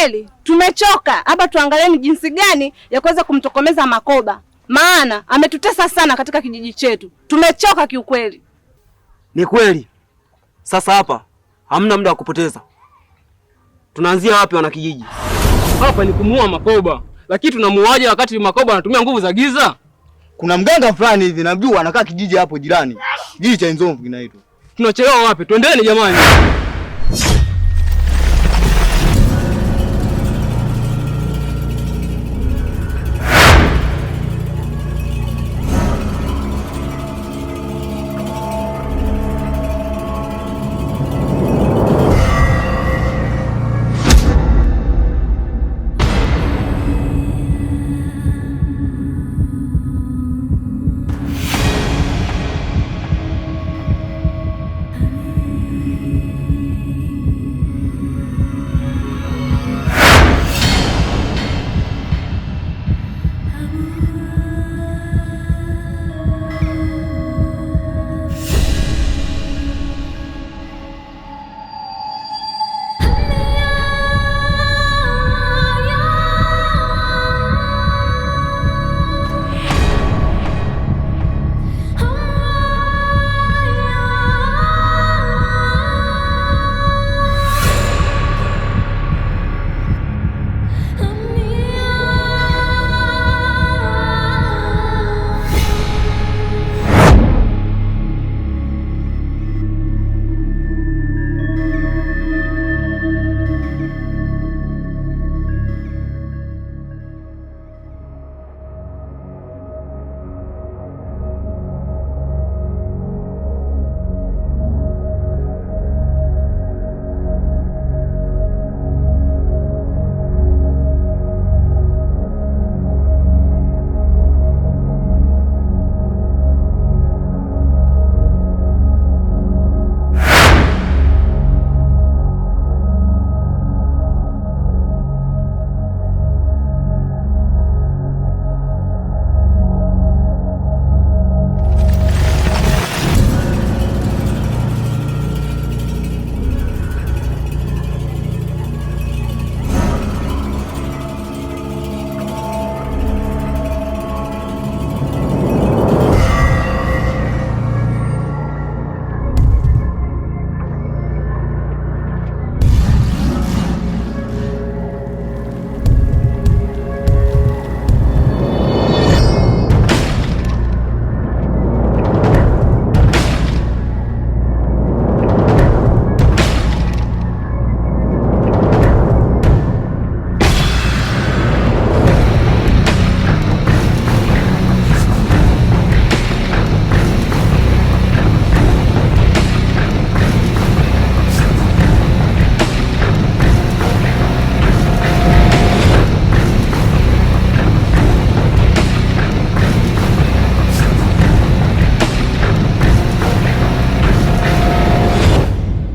kiukweli tumechoka. Hapa tuangalieni jinsi gani ya kuweza kumtokomeza Makoba, maana ametutesa sana katika kijiji chetu. Tumechoka kiukweli. Ni kweli. Sasa hapa hamna muda wa kupoteza. Tunaanzia wapi wana kijiji? Hapa ni kumuua Makoba, lakini tunamuaje wakati Makoba anatumia nguvu za giza? Kuna mganga fulani hivi namjua anakaa kijiji hapo jirani. Kijiji cha Nzomvu kinaitwa. Tunachelewa wapi? Twendeni jamani.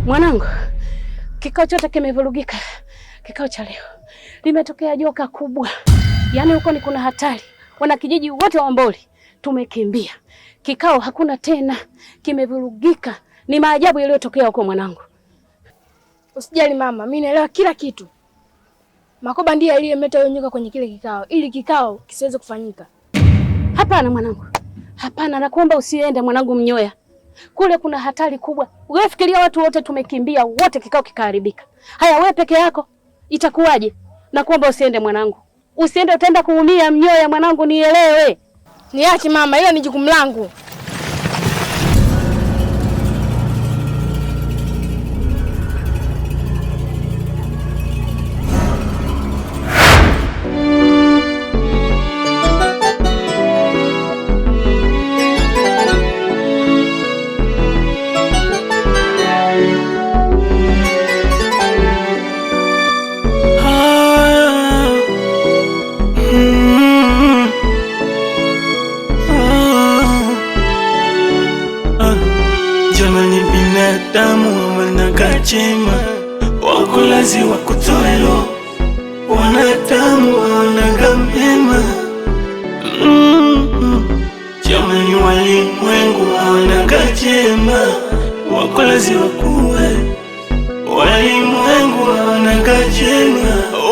Mwanangu, kikao chote kimevurugika. Kikao cha leo limetokea joka kubwa. Yaani huko ni kuna hatari. Wana kijiji wote wa Mboli tumekimbia. Kikao hakuna tena, kimevurugika. Ni maajabu yaliyotokea huko mwanangu. Usijali mama, mimi naelewa kila kitu. Makoba ndiye aliyemleta yule nyoka kwenye kile kikao ili kikao kisiweze kufanyika. Hapana mwanangu. Hapana, nakuomba usiende mwanangu Mnyoya. Kule kuna hatari kubwa. Wewe fikiria watu wote tumekimbia, wote kikao kikaharibika. Haya wewe peke yako itakuwaje? Nakuomba usiende mwanangu. Usiende, utaenda kuumia Mnyoya mwanangu, nielewe. Niache mama, hilo ni jukumu langu.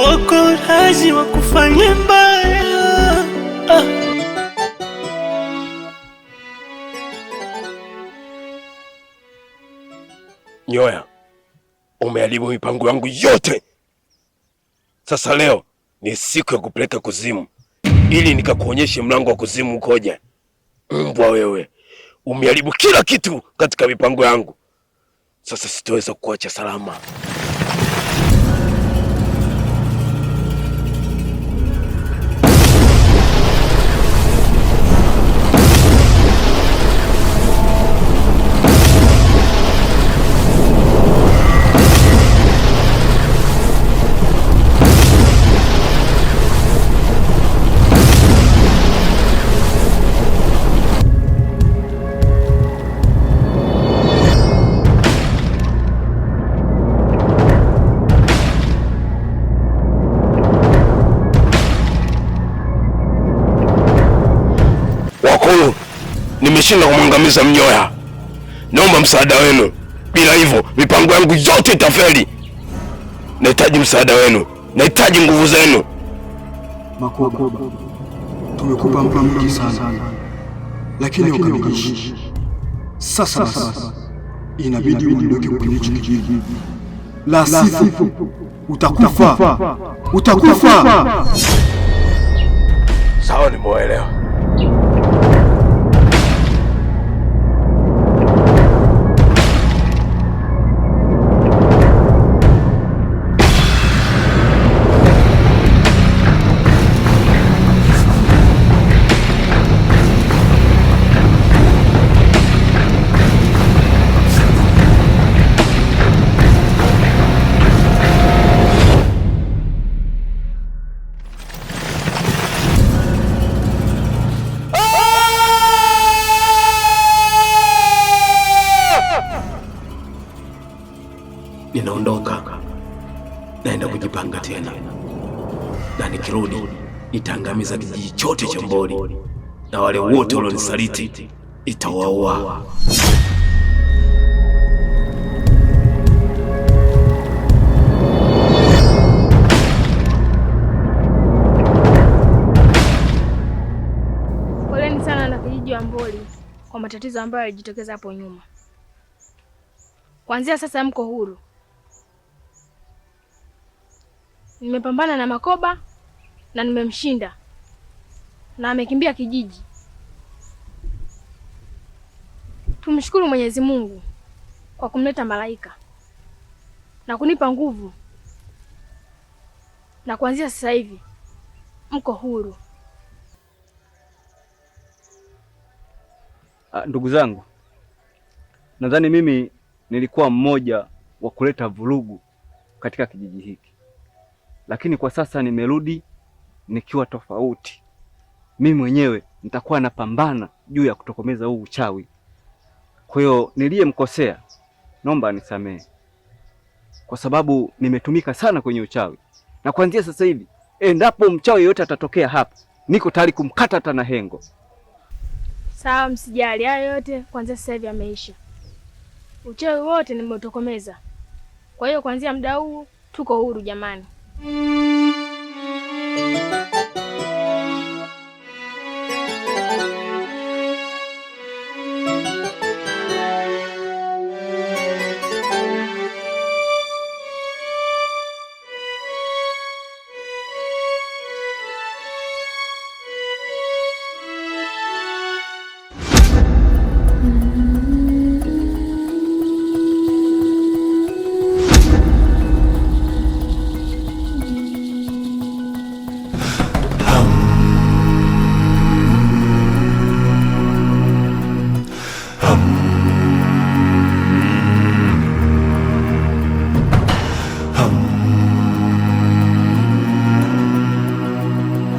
wako razi wakufanye mbaya. Nyoya, umeharibu mipango yangu yote. Sasa leo ni siku ya kupeleka kuzimu, ili nikakuonyeshe mlango wa kuzimu ukoje. Mbwa wewe, umeharibu kila kitu katika mipango yangu. Sasa sitaweza kuacha salama. Nimeshinda kumwangamiza Mnyoya. Naomba msaada wenu. Bila hivyo mipango yangu yote itafeli. Nahitaji msaada wenu. Nahitaji nguvu zenu. Makoba, tumekupa muda mwingi sana, lakini ukamilishe. Sasa inabidi uondoke kwenye hicho kijiji, la sivyo utakufa. Sawa, nimeelewa. Ninaondoka, naenda kujipanga tena, na nikirudi nitaangamiza kijiji chote cha Mboli na wale wote walionisaliti itawaua. Poleni sana na kijiji wa Mboli kwa matatizo ambayo yalijitokeza hapo nyuma. Kuanzia sasa mko huru. Nimepambana na Makoba na nimemshinda, na amekimbia kijiji. Tumshukuru Mwenyezi Mungu kwa kumleta malaika na kunipa nguvu, na kuanzia sasa hivi mko huru. Ndugu zangu, nadhani mimi nilikuwa mmoja wa kuleta vurugu katika kijiji hiki, lakini kwa sasa nimerudi nikiwa tofauti. Mimi mwenyewe nitakuwa napambana juu ya kutokomeza huu uchawi. Kwa hiyo niliyemkosea naomba anisamehe, kwa sababu nimetumika sana kwenye uchawi, na kuanzia sasa hivi endapo mchawi yote atatokea hapa, niko tayari kumkata hata na hengo. Sawa, msijali, hayo yote kuanzia sasa hivi yameisha. Uchawi wote nimeutokomeza. Kwa hiyo kuanzia muda huu tuko huru jamani.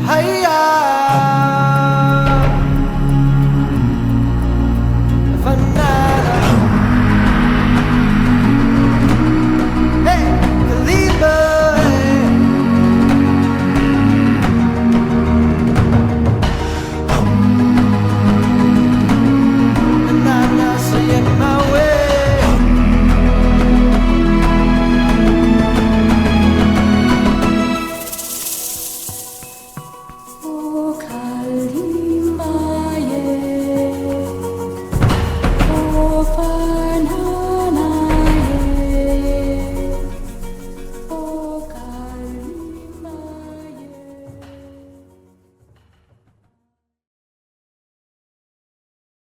Haya